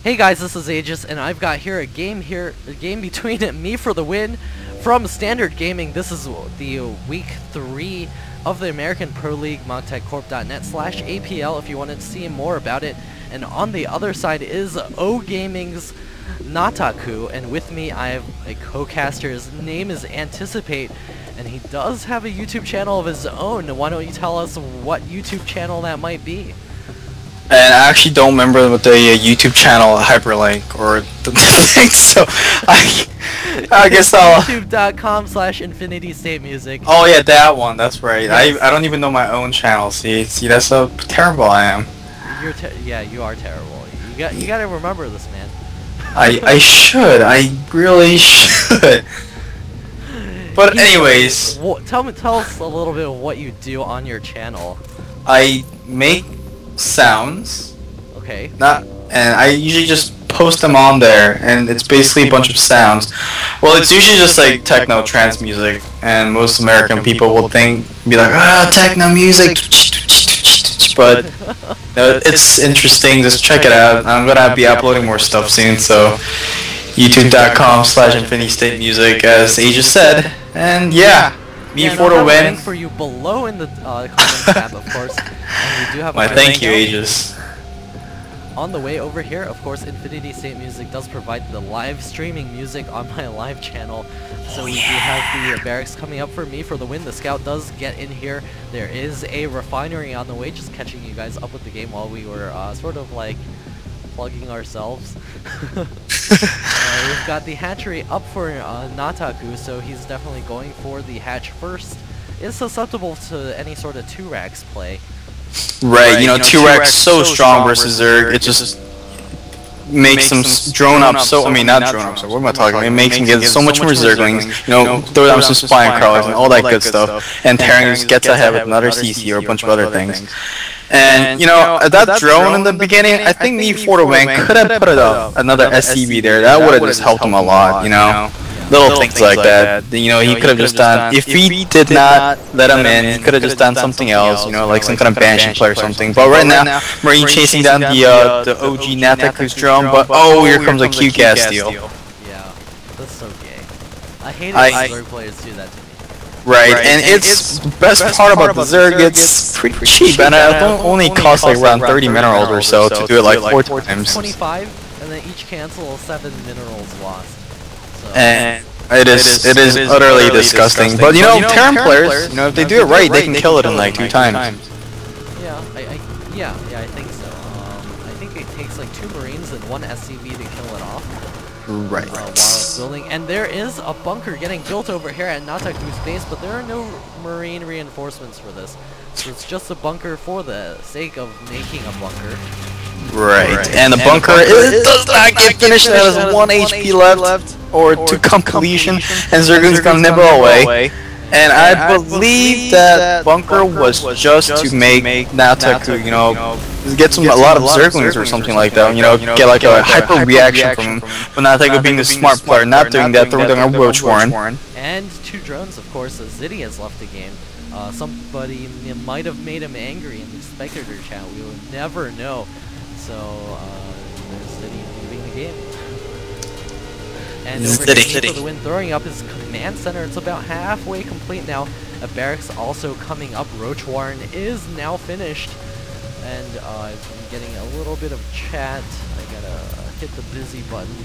Hey guys, this is Aegis, and I've got a game between me for the win from Standard Gaming. This is the week 3 of the American Pro League, MogTechCorp.net/APL if you wanted to see more about it. And on the other side is OGaming's Nataku, and with me I have a co-caster. His name is Anticipate, and he does have a YouTube channel of his own. Why don't you tell us what YouTube channel that might be? And I actually don't remember what the YouTube channel hyperlink or the thing, so I guess I'll... YouTube.com/InfinityStateMusic. Oh yeah, that one, that's right. Yes. I don't even know my own channel, see, that's how terrible I am. Yeah, you are terrible. You gotta remember this, man. I should, I really should. But anyways... Tell us a little bit of what you do on your channel. I make sounds. Okay. And I usually just post them on there, and it's basically a bunch of sounds. Well, it's usually just like techno trance music, and most American people will be like, ah, techno music. But no, it's interesting. Just check it out. I'm gonna be uploading more stuff soon, so youtube.com/InfinityStateMusic, as Aegis said, and yeah. For the win. Link for you below in the comments tab, of course. And we do have thank you, Aegis. On the way over here, of course, Infinity State Music does provide the live streaming music on my live channel. So we do have the barracks coming up for me for the win. The scout does get in here. There is a refinery on the way, just catching you guys up with the game while we were sort of like plugging ourselves. We've got the hatchery up for Nataku, so he's definitely going for the hatch first. Is susceptible to any sort of 2-racks play. Right, you know, 2-racks so strong versus Zerg, it just makes them drone up so, I mean not drone up, so what am I talking about? It makes them get so much more Zerglings, you know, throw down some spine crawlers and all that good stuff, and Terran just gets ahead with another CC or a bunch of other things. And, you know, that drone in the beginning, I think me for the win could have put another SCV there. That would have just helped him a lot, you know. Little things like that. You know, he could have just done, if he did not let him in, he could have just done something else, you know, like some kind of Banshee play or something. But right now, Marine chasing down the OG Nataku's drone, but oh, here comes a Q-gas steal. Yeah, that's so gay. I hate it when Zerg players do that to me. Right, and it's the best part about the Zerg, it's pretty cheap, and it only costs like around 30 minerals or so to do it like 4 times. 25, and then each cancel 7 minerals lost. So. And it is utterly disgusting. But you know, Terran players, you know, if they do it right, they can kill it in like 2 times. Yeah, I think so. I think it takes like 2 Marines and 1 SCV to kill it off. Right. While it's building, and there is a bunker getting built over here at Nataku's base, but there are no Marine reinforcements for this. So it's just a bunker for the sake of making a bunker. Right. And the bunker it does not get finished. There is 1 HP left, or to completion, and Zergling's gonna nibble away. And I believe that bunker was just to make Nataku, you know, get a lot of Zerglings or something like that, you know, get like a hyper reaction from him. But Nataku being the smart player, not doing that, throwing down a Roach Warren. And 2 drones, of course, as Ziddy has left the game. Somebody might have made him angry in the spectator chat, we will never know. So, there's Ziddy leaving the game. And over here for the win, throwing up his command center. It's about halfway complete now. A barracks also coming up. Roach Warren is now finished. And I've been getting a little bit of chat. I gotta hit the busy button.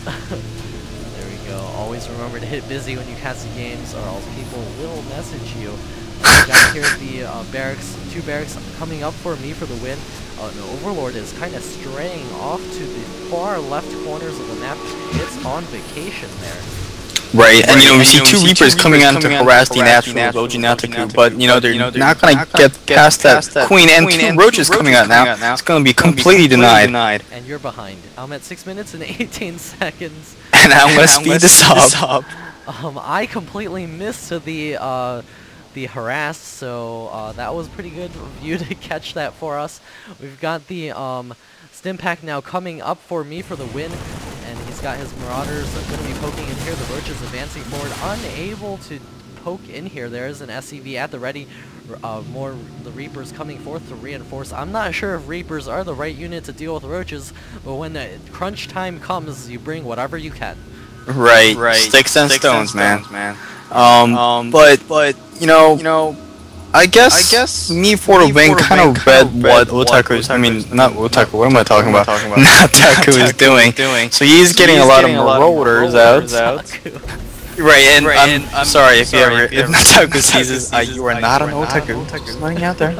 There we go. Always remember to hit busy when you cast the games, or else people will message you. We got here the barracks, 2 barracks coming up for me for the win. The Overlord is kind of straying off to the far left corners of the map. It's on vacation there. Right, and you know, we see 2 Reapers coming on to harass the natural OG Nataku, but you know, they're not gonna get past that Queen, and 2 Roaches coming out now. It's gonna be completely denied. And you're behind. I'm at 6 minutes and 18 seconds. And I'm gonna speed this up. I completely missed the harassed, so that was pretty good of you to catch that for us. We've got the stim pack now coming up for me for the win, and he's got his Marauders going to be poking in here. The Roach is advancing forward, unable to poke in here. There is an SCV at the ready. The Reapers coming forth to reinforce. I'm not sure if Reapers are the right unit to deal with roaches, but when the crunch time comes, you bring whatever you can. Right. Sticks and stones, man. But you know, I guess me for the win kind of read what Otaku, I mean, not Otaku, what am I talking about? Nataku is doing. So he's getting a lot of marauders out. Right, and I'm sorry if Nataku sees this, you are not an Otaku. Just letting out there.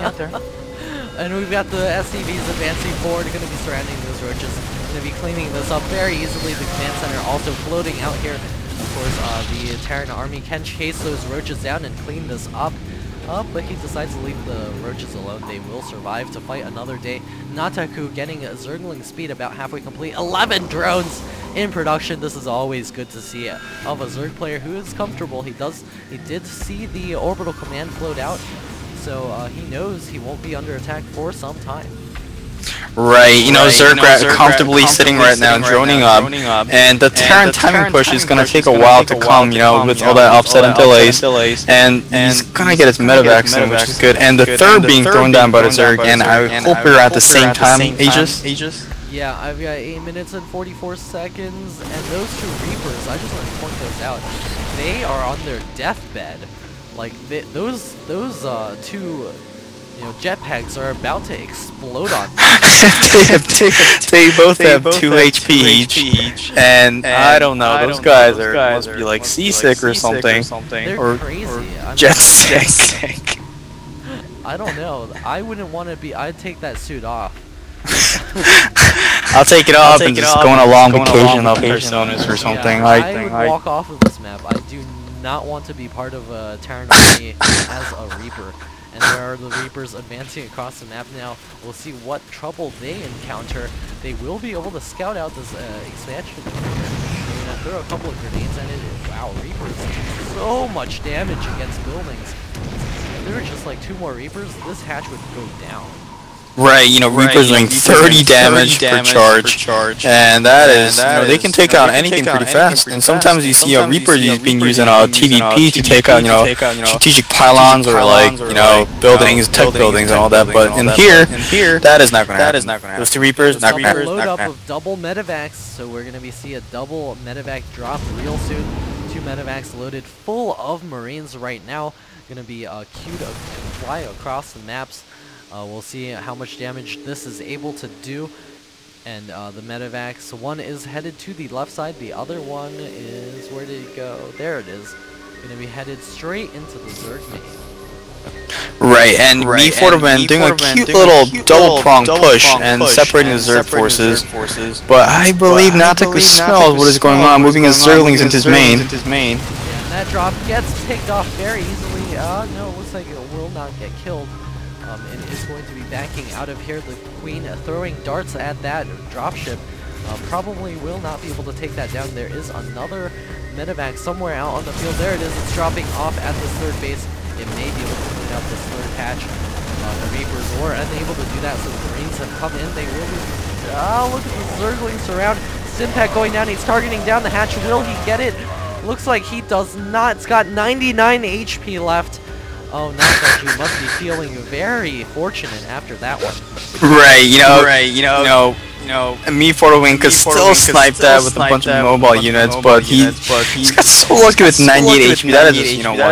And we've got the SCVs advancing forward, going to be surrounding those roaches, going to be cleaning this up very easily. The command center also floating out here. Of course, the Terran army can chase those roaches down and clean this up. But he decides to leave the roaches alone. They will survive to fight another day. Nataku getting a Zergling speed about halfway complete. 11 drones in production. This is always good to see of a Zerg player who is comfortable. He did see the orbital command float out, so he knows he won't be under attack for some time. Right, you know, Zerg comfortably sitting right now, droning up, and the Terran timing push is going to take a while to come, you know, with all that offset and delays, and he's going to get his medevac soon, which is good, and the third being thrown down by the Zerg, and I hope we're at the same time, Aegis. Yeah, I've got 8 minutes and 44 seconds, and those two Reapers, I just want to point those out, they are on their deathbed. Like, those two... You know, jetpacks are about to explode on them. they both have 2 HP each, and I don't know, those guys must be like seasick or something. They're crazy. Jet sick. I don't know. I wouldn't want to be. I'd take that suit off. I'll take it off and just go on a long vacation up Personas or something. Yeah, I would walk off of this map. I do not want to be part of a Terran army as a Reaper. And there are the Reapers advancing across the map now. We'll see what trouble they encounter. They will be able to scout out this expansion. They're going to throw a couple of grenades at it. Wow, Reapers do so much damage against buildings. If there were just like 2 more Reapers, this hatch would go down. Right, you know, Reapers doing 30 damage per charge, and that is, you know, they can take out anything pretty fast, and sometimes you see a Reaper being used in a TVP to take out, you know, strategic pylons or like, you know, buildings, tech buildings and all that, but in here, that is not going to happen. Those 2 Reapers, not going to happen. Load up of double medevacs, so we're going to see a double medevac drop real soon. 2 medevacs loaded full of Marines right now, going to be queued to fly across the maps. We'll see how much damage this is able to do. And the medevacs, one is headed to the left side, the other one is, where did it go? There it is. Going to be headed straight into the Zerg main. Right, and me for the win, doing a cute little double-prong push and separating the Zerg forces. But I believe Nataku smells what is going on, moving his Zerglings into his main. Yeah, and that drop gets picked off very easily. No, it looks like it will not get killed. And is going to be backing out of here. The Queen throwing darts at that dropship. Probably will not be able to take that down. There is another medevac somewhere out on the field. There it is. It's dropping off at this 3rd base. It may be able to clean up this 3rd patch. The Reapers were unable to do that, so the Marines have come in. They will be... look at the Zerglings surround. Stimpak going down. He's targeting down the hatch. Will he get it? Looks like he does not. It's got 99 HP left. Oh, Nataku must be feeling very fortunate after that one. Right, you know, me for the win could still snipe that with a bunch of mobile units, but he's got so lucky with 98 HP. That is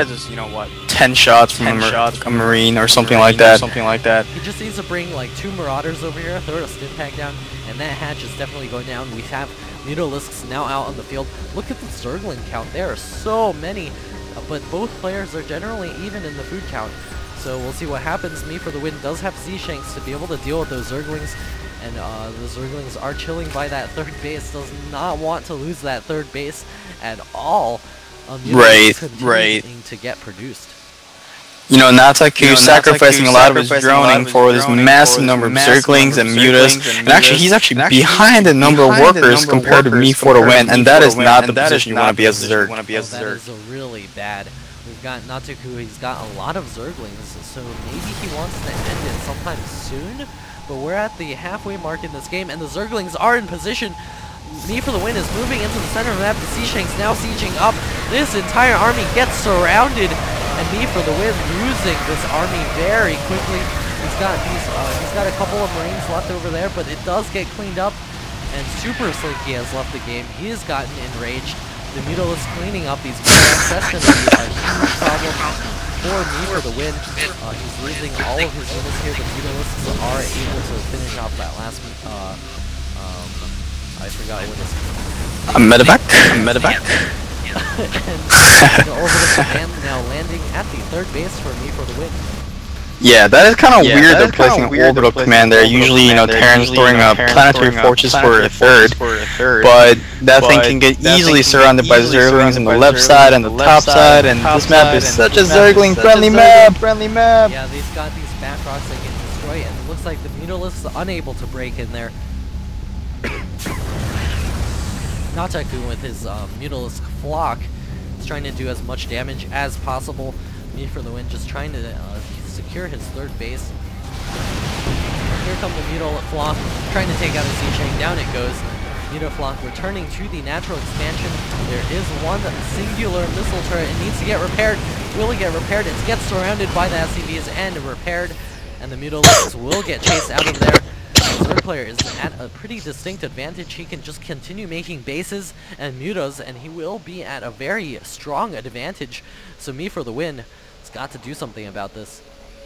just, you know what, 10 shots from a Marine or something like that. He just needs to bring like 2 Marauders over here, throw a Stimpak down, and that hatch is definitely going down. We have Mutalisks now out on the field. Look at the Zergling count. There are so many. But both players are generally even in the food count. So we'll see what happens. Me for the win does have Z-Shanks to be able to deal with those Zerglings. And the Zerglings are chilling by that 3rd base. Does not want to lose that 3rd base at all. Right. To get produced. You know, Nataku sacrificing a lot of his droning for this massive number of Zerglings and Mutas, and actually he's behind the number of workers compared to me for the win, and that is not the position you want to be as a Zerg. That is really bad. We've got Nataku, he's got a lot of Zerglings, so maybe he wants to end it sometime soon, but we're at the halfway mark in this game, and the Zerglings are in position. Me for the Win is moving into the center of the map. The Sea Shanks now sieging up. This entire army gets surrounded, and Me for the Win losing this army very quickly. He's got a couple of Marines left over there, but it does get cleaned up. And Super Slinky has left the game. He has gotten enraged. The Mutalisk cleaning up these players. That's going to be a huge problem for Me for the Win. He's losing all of his units here. The Mutalisks are able to finish off that last. I forgot what it's called. A medevac. Medevac. And the orbital command now landing at the third base for Me for the Win. Yeah, that is kind of weird. They're placing an orbital command there. Usually, you know, Terran's throwing a planetary fortress for a third, but that thing can get easily surrounded by Zerglings on the left side and the top side, and this map is such a Zergling-friendly map. Yeah, they've got these back rocks they can destroy, and it looks like the Mutalisk is unable to break in there. Nataku with his Mutalisk flock is trying to do as much damage as possible. Me for the Win just trying to secure his third base. Here comes the Mutaflok trying to take out a Sea Shank. Down it goes. Mutaflok returning to the natural expansion. There is one singular missile turret. It needs to get repaired. Will it get repaired? It gets surrounded by the SCVs and repaired. And the Mutalisks will get chased out of there. The third player is at a pretty distinct advantage. He can just continue making bases and mutas, and he will be at a very strong advantage. So Me for the Win has got to do something about this.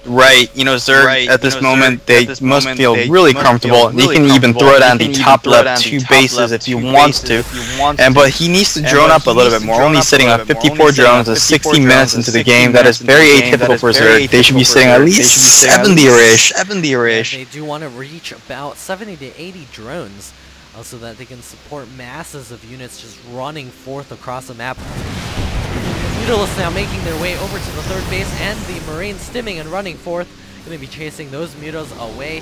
Right, you know, Zerg at this moment, they must feel really comfortable. They can even throw down the top left 2 bases if he wants to. But he needs to drone up a little bit more. Only sitting on 54 drones at 60 minutes into the game. That is very atypical for Zerg. They should be sitting at least 70-ish. They do want to reach about 70 to 80 drones so that they can support masses of units just running forth across the map. Mutalisks now making their way over to the third base, and the Marines stimming and running forth. Going to be chasing those mutas away,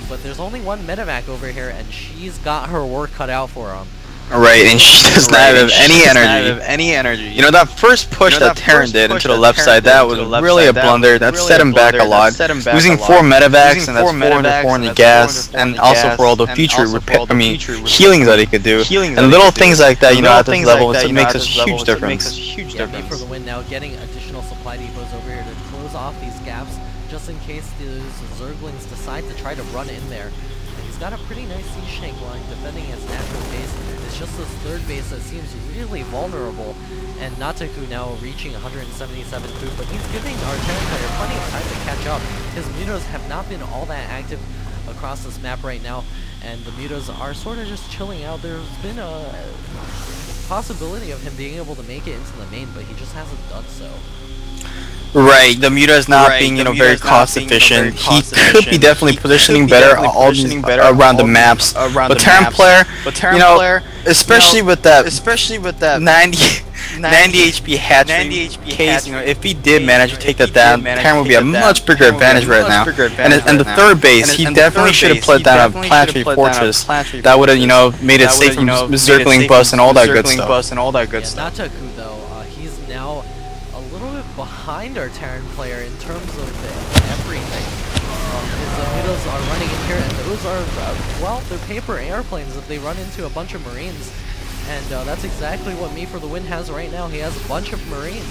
but there's only one medevac over here, and she's got her work cut out for them. Right, and she does not have any energy. You know, that first push that Terran did into the left side, that was really a blunder. That set him back a lot. Losing 4 medevacs, and that's 4 into 4 in the gas, and also for all the future healings that he could do. And little things like that, you know, at this level, it makes a huge difference. Me for the Win now getting additional supply depots over here to close off these gaps, just in case these Zerglings decide to try to run in there. And he's got a pretty nice Sea Shank line defending his natural base. It's just this third base that seems really vulnerable, and Nataku now reaching 177 food, but he's giving our Terran player plenty of time to catch up. His mutas have not been all that active across this map right now, and the mutas are sort of just chilling out. There's been a possibility of him being able to make it into the main, but he just hasn't done so. Right, the muta is not being, you know, very cost efficient. He could be definitely positioning better around the maps. But Terran player, you know, especially with that 90 HP hatchery case, you know, if he did manage to take that down, Terran would be a much bigger advantage right now. And the third base, he definitely should have put down a planetary fortress that would have, you know, made it safe from Zergling bus and all that good stuff. Nataku though, he's now a little bit behind our Terran player in terms of everything. His mutas are running in here, and those are, well, they're paper airplanes if they run into a bunch of Marines. And that's exactly what Me for the Win has right now. He has a bunch of Marines.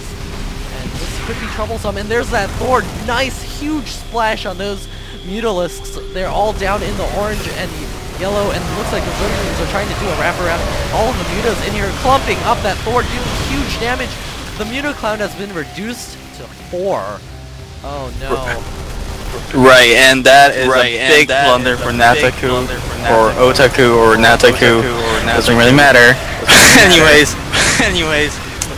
And this could be troublesome. And there's that Thor. Nice, huge splash on those Mutalisks. They're all down in the orange and yellow, and it looks like the Zerglings are trying to do a wraparound. All of the mutas in here clumping up that Thor, doing huge damage. The Muta Clown has been reduced to 4. Oh no. Right, and that is a big blunder for Nataku, or Otaku, or Nataku. Doesn't really matter. anyways,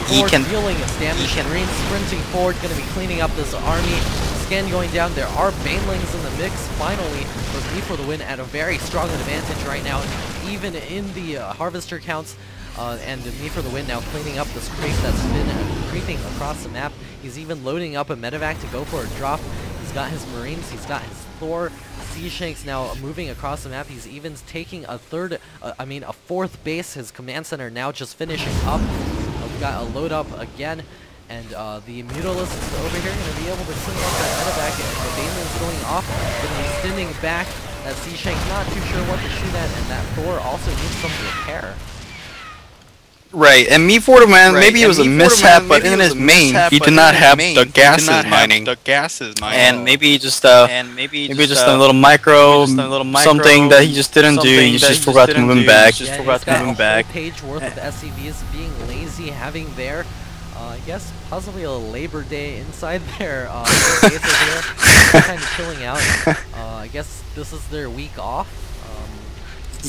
he can dealing its damage. Marine sprinting forward, going to be cleaning up this army. Scan going down. There are Banelings in the mix. Finally, with Me for the Win at a very strong advantage right now, even in the harvester counts. And Me for the Win now cleaning up this creep that's been creeping across the map. He's even loading up a medevac to go for a drop. He's got his Marines, he's got his Thor, Sea Shanks now moving across the map. He's even taking a fourth base. His command center now just finishing up. We've got a load up again, and the Mutalisks over here going to be able to clean up that medevac, and the Baneling's going off, going to be standing back. That C-Shank not too sure what to shoot at, and that Thor also needs some repair. Right, and me for the man, maybe it was a mishap, but in his main, he did not have the gases mining. And maybe just maybe just a little micro, something that he just didn't do. He just forgot to move him back. Yeah, he's got a whole page worth of SCVs being lazy, having their, I guess, possibly a Labor Day inside their base over there, kind of chilling out. I guess this is their week off.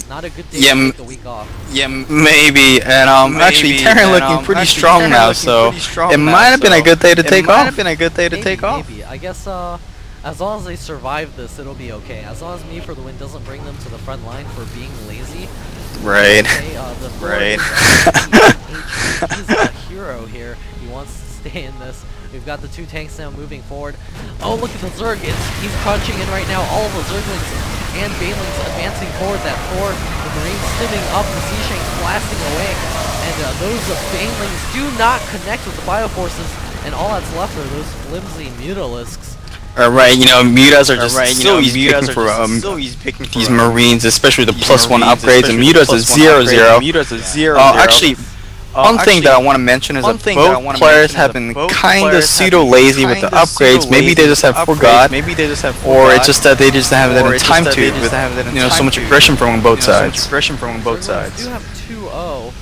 Not a good day to take a week off. Yeah, maybe. And actually, Terran looking pretty strong now, so it might have been a good day to take off. Maybe. I guess as long as they survive this, it'll be okay. As long as Me for the Win doesn't bring them to the front line for being lazy. Right. Okay, he's a hero here. He wants to stay in this. We've got the two tanks now moving forward. Oh, look at the Zerg. He's crunching in right now. All of the Zerglings and Banelings advancing forward. That Thor, the Marines stimming up, the Sea-Shanks blasting away. And those Banelings do not connect with the Bioforces. And all that's left are those flimsy Mutalisks. Alright, you know, Mutas are just so easy picking for these Marines, especially the +1 upgrades, and Mutas is 0-0. Actually, one thing that I want to mention is that both players have been kind of pseudo-lazy with the upgrades. Maybe they just have forgot, or it's just that they just haven't had time to it with, you know, so much aggression from both sides. We do have 2-0.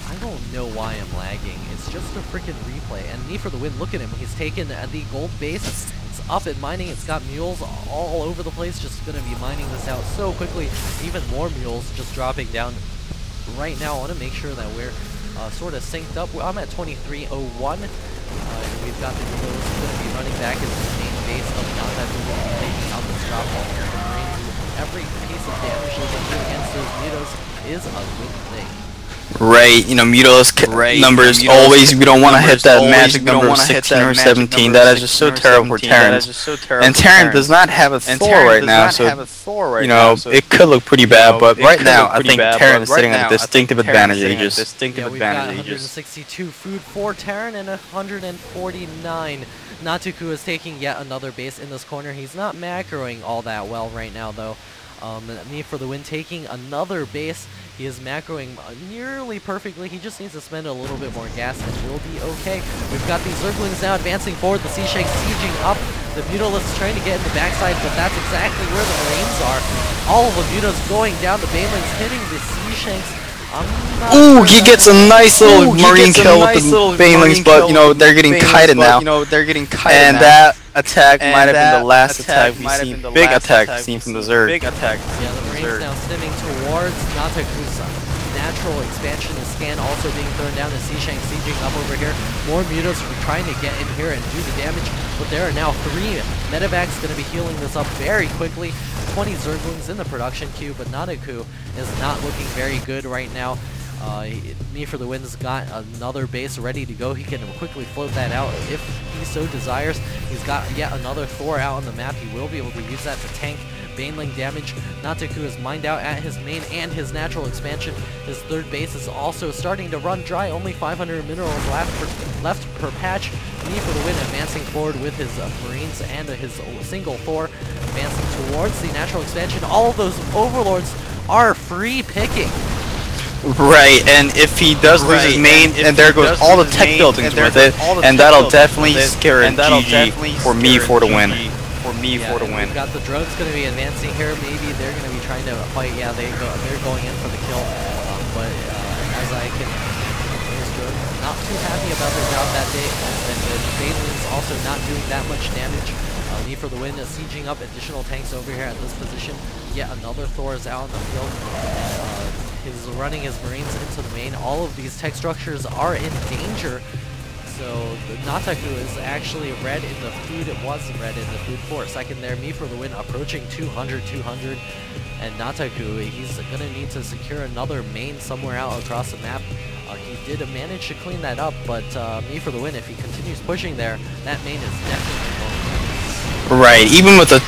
I don't know why I'm lagging. It's just a freaking replay. And Me for the Win, look at him. He's taken the gold base. It's up and mining. It's got mules all over the place. Just going to be mining this out so quickly. Even more mules just dropping down. Right now, I want to make sure that we're sort of synced up. I'm at 2301. We've got the mules going to be running back into the main base of Nata, who will be taking out this drop off here. Every piece of damage they can do against those Mutos is a good thing. Right, you know, Mutalisks numbers always, we don't want to hit that magic number of 16 or 17. That is just so terrible for Terran. And Terran does not have a Thor right now, so, you know, it could look pretty bad, but right now, I think Terran is sitting at a distinctive advantage. Yeah, we've got 162 food for Terran and 149. Natuku is taking yet another base in this corner. He's not macroing all that well right now, though. Me for the Win taking another base. He is macroing nearly perfectly. He just needs to spend a little bit more gas and we'll be okay. We've got these Zerglings now advancing forward. The Sea-Shanks sieging up. The Mutalisks trying to get in the backside, but that's exactly where the Marines are. All of the Mutas going down. The Banelings hitting the Sea-Shanks. Ooh, he gets a nice little Marine kill with the Banelings, but, you know, they're getting kited now. And that attack might have been the last attack we've seen. Big attack seen from the Zerg. Yeah, the Marines now stimming towards Nataku's natural expansion. The scan also being thrown down. The Sea-Shank sieging up over here. More Mutos are trying to get in here and do the damage, but there are now 3 medevacs going to be healing this up very quickly. 20 Zerglings in the production queue, but Nataku is not looking very good right now. Me for the Win's got another base ready to go. He can quickly float that out if he so desires. He's got yet another Thor out on the map. He will be able to use that to tank Baneling damage. Nataku is mined out at his main and his natural expansion. His third base is also starting to run dry. Only 500 minerals left per patch. Me for the Win advancing forward with his Marines and his single Thor. Advancing towards the natural expansion. All of those Overlords are free picking. Right, and if he does lose his main, and there goes all the tech buildings with it, and that'll definitely scare a GG for Me for the Win. We've got the drones going to be advancing here. Maybe they're going to be trying to fight. Yeah, they're going in for the kill. But as I can, not too happy about their job that day. And the Banelings also not doing that much damage. Me for the Win is sieging up additional tanks over here at this position. Yet another Thor is out on the field. He's running his Marines into the main. All of these tech structures are in danger. So the Nataku is actually red in the food. It was red in the food for a second there. Me for the Win approaching 200. And Nataku, he's going to need to secure another main somewhere out across the map. He did manage to clean that up, but Me for the Win, if he continues pushing there, that main is definitely going to. Right, even with the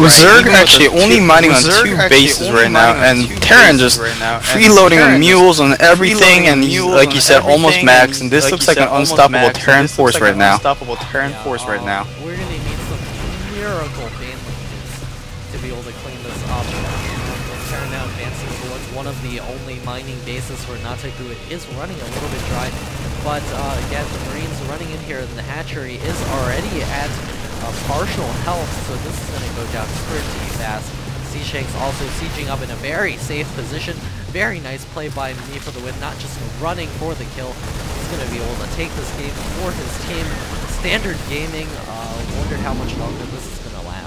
Zerg actually only mining on 2 bases right now, and Terran just freeloading on mules and everything, and he's, like you said, almost max, and this looks like an unstoppable Terran force right now. We're going to need some miracle Banelings to be able to clean this one of the only mining bases for Nataku. It is running a little bit dry, but again, the Marines running in here, and the hatchery is already at partial health, so this is going to go down pretty fast. Seashanks also sieging up in a very safe position. Very nice play by Me for the win, not just running for the kill. He's going to be able to take this game for his team. Standard Gaming, wondered how much longer this is going to last.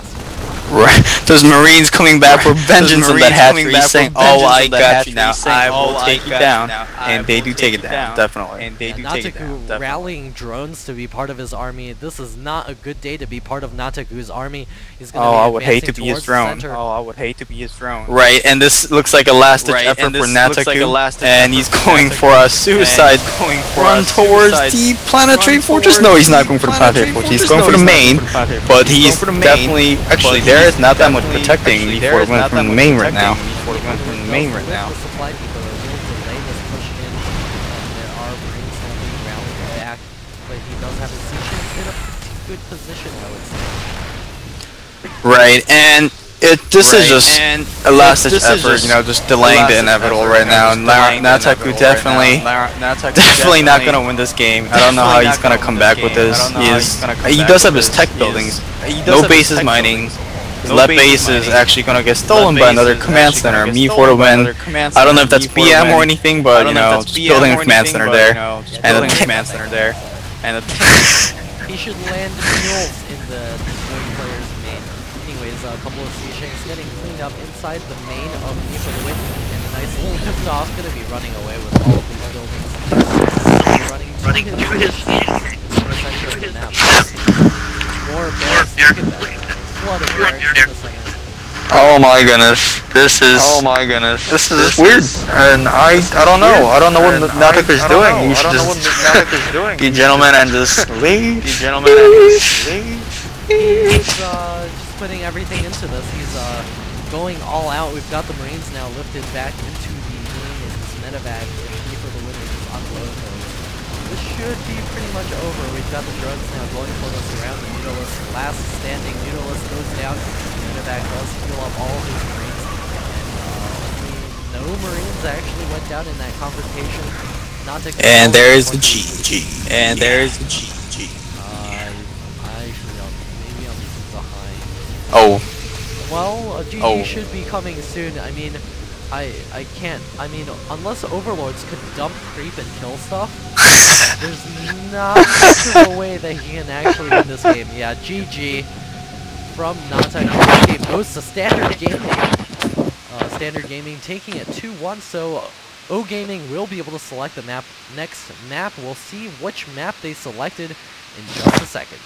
Right, those Marines coming back for vengeance on that hatchery, saying, "Oh, I got you now. I will take you down," and they do take it down, definitely. And they do take it down. Rallying drones to be part of his army. This is not a good day to be part of Nataku's army. He's going to I would hate to be his drone. I would hate to be his drone. Right, and this looks like a last-ditch effort for Nataku, and he's going for a suicide run towards the planetary fortress. No, he's not going for the planetary fortress. He's going for the main, but he's definitely actually there is not that much protecting before it went from the main right now. The supply depot will delay this push in, and there are Marines that will be rallying back, but he does have his Seashanks in a pretty good position, I would say. Right, and this is just a last-ditch effort, you know, just delaying the inevitable right now. And Nataku definitely not gonna win this game. I don't know how he's gonna come back with this. He does have his tech buildings, no bases mining. His left base is actually gonna get stolen by another command center. Me for the win. I don't know if that's BM or anything, but you know, just building a command center there, and he should land mules in the destroying player's main. Anyways, a couple of Seashanks getting cleaned up inside the main of Me for the win, and a nice little lift off, gonna be running away with all of these buildings. Running through his center of the map. More bears, look at that. Flood of bears in a second. oh my goodness, this is weird, and I don't know what Nataku's doing. You should just be gentlemen and just leave. He's just putting everything into this. He's going all out. We've got the Marines now lifted back into the main in this medevac. Me for the win is unloading those. This should be pretty much over. We've got the drones now going for us around the Mutalisk. Last standing Mutalisk goes down. Medevac does heal up all of his Marines. And no Marines actually went down in that confrontation. Not to and there's the GG. And there's the GG. Maybe I'm behind. Oh. Well, a GG should be coming soon. I mean, I can't. I mean, unless Overlords could dump creep and kill stuff, there's not much of a way that he can actually win this game. Yeah, GG from Nataku. This game goes to Standard Gaming. Standard Gaming taking it 2-1. So OGaming will be able to select the next map. We'll see which map they selected in just a second.